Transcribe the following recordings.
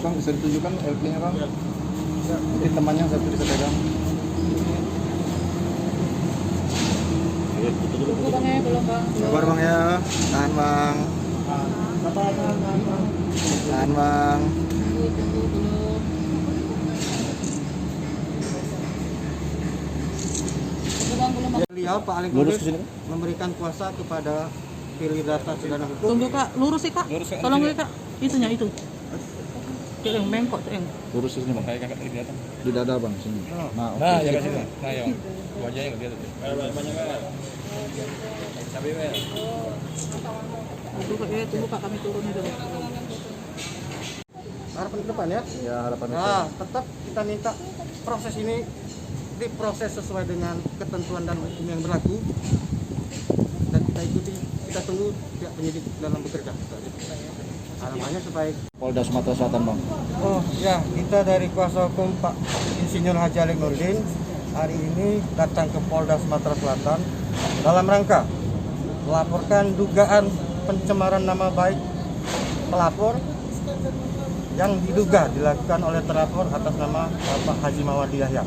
Bang, bisa ditunjukkan LP-nya Bang? Nanti temannya satu bisa pegang. Tunggu Bang ya, belum Bang. Sabar Bang ya, tahan Bang. Tahan Bang. Tunggu belum. Tunggu Bang, belum Bang. Beliau Pak Alex Lurus Nurdin ke sini. memberikan kuasa kepada pilih data sedana hukum. Tunggu Kak, lurus sih Kak. Tolong ya Kak. Itunya itu. Yang bengkok tuh yang. Lurus ke sini Bang. Kayak kakak tadi datang. Di dada Bang, sini. Nah, Nah, oke. ya kasih. Nah, ya. Wajahnya enggak lihat tuh. Banyak kan. Cabai merah. Tunggu Kak, kami turunnya dulu. Harapan ke depan ya. Ya, harapan Nah, tetap kita minta proses ini diproses sesuai dengan ketentuan dan hukum yang berlaku. Dan kita ikuti, kita tunggu pihak penyidik dalam bekerja. Harapannya supaya Polda Sumatera Selatan Bang. oh ya, kita dari kuasa hukum Pak Insinyur Haji Alex Nurdin hari ini datang ke Polda Sumatera Selatan dalam rangka melaporkan dugaan pencemaran nama baik pelapor yang diduga dilakukan oleh terlapor atas nama Bapak Haji Mawardi Yahya.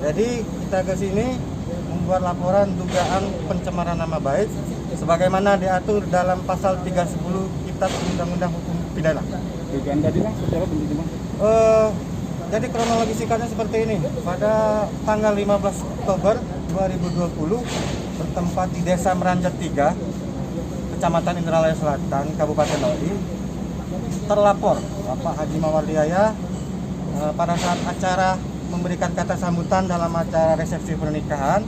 Jadi kita ke sini membuat laporan dugaan pencemaran nama baik sebagaimana diatur dalam pasal 310 Kitab Undang-Undang Hukum Pidana. Dugaan tadi Bang, seperti apa bentuknya Bang? Jadi kronologi singkatnya seperti ini. Pada tanggal 15 Oktober 2020 bertempat di Desa Meranjat 3, Kecamatan Indralaya Selatan, Kabupaten Lodi, terlapor Bapak Haji Mawardi Yahya pada saat acara memberikan kata sambutan dalam acara resepsi pernikahan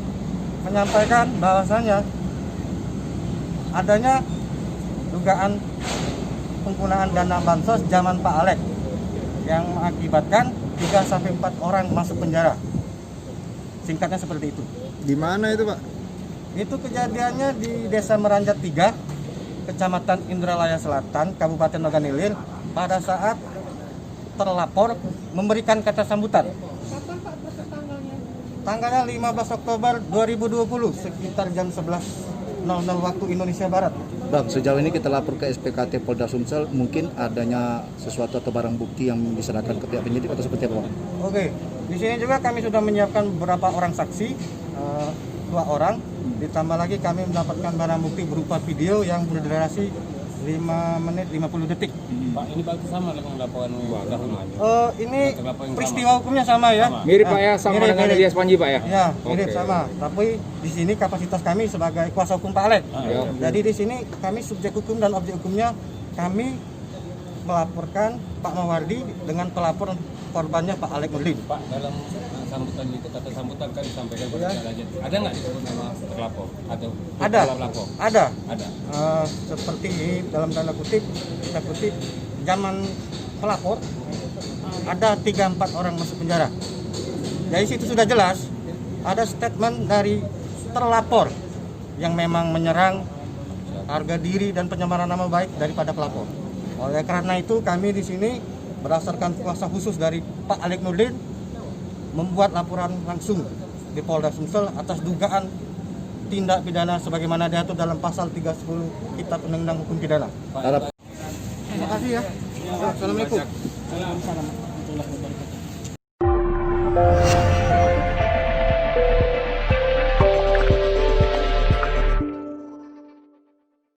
menyampaikan bahwasanya adanya dugaan penggunaan dana bansos zaman Pak Alex yang mengakibatkan 3-4 orang masuk penjara. Singkatnya seperti itu. Di mana itu Pak? Itu kejadiannya di Desa Meranjat 3, Kecamatan Indralaya Selatan, Kabupaten Ogan Ilir, pada saat terlapor memberikan kata sambutan. Kapan Pak tanggalnya? Tanggalnya 15 Oktober 2020 sekitar jam 11.00 waktu Indonesia Barat. Bang, sejauh ini kita lapor ke SPKT Polda Sumsel, mungkin adanya sesuatu atau barang bukti yang diserahkan ke pihak penyidik atau seperti apa Bang? Oke, di sini juga kami sudah menyiapkan beberapa orang saksi, 2 orang. Ditambah lagi kami mendapatkan barang bukti berupa video yang berdurasi 5 menit 50 detik. Pak, ini bagus sama dengan laporan dahulu. Ini peristiwa hukumnya sama ya. Mirip Pak ya, sama Mirip, dengan mirip. Elias Panji Pak ya? Ya, mirip Oke. sama. Tapi di sini kapasitas kami sebagai kuasa hukum Pak Alex. Ya. Jadi di sini kami subjek hukum dan objek hukumnya kami melaporkan Pak Mawardi dengan pelapor korbannya Pak Alex Nurdin. Pak, dalam sambutan itu kata sambutan kan disampaikan pada rakyat. Ada nggak disebut nama terlapor atau Ada, pelapor? ada. Ada. Seperti dalam tanda kutip, kita kutip, zaman pelapor ada 3-4 orang masuk penjara. Dari situ sudah jelas ada statement dari terlapor yang memang menyerang harga diri dan pencemaran nama baik daripada pelapor. Oleh karena itu kami di sini berdasarkan kuasa khusus dari Pak Alex Nurdin membuat laporan langsung di Polda Sumsel atas dugaan tindak pidana sebagaimana diatur dalam pasal 310 Kitab Undang-Undang Hukum Pidana. Harap Terima kasih ya. Assalamualaikum. Waalaikumsalam warahmatullahi wabarakatuh.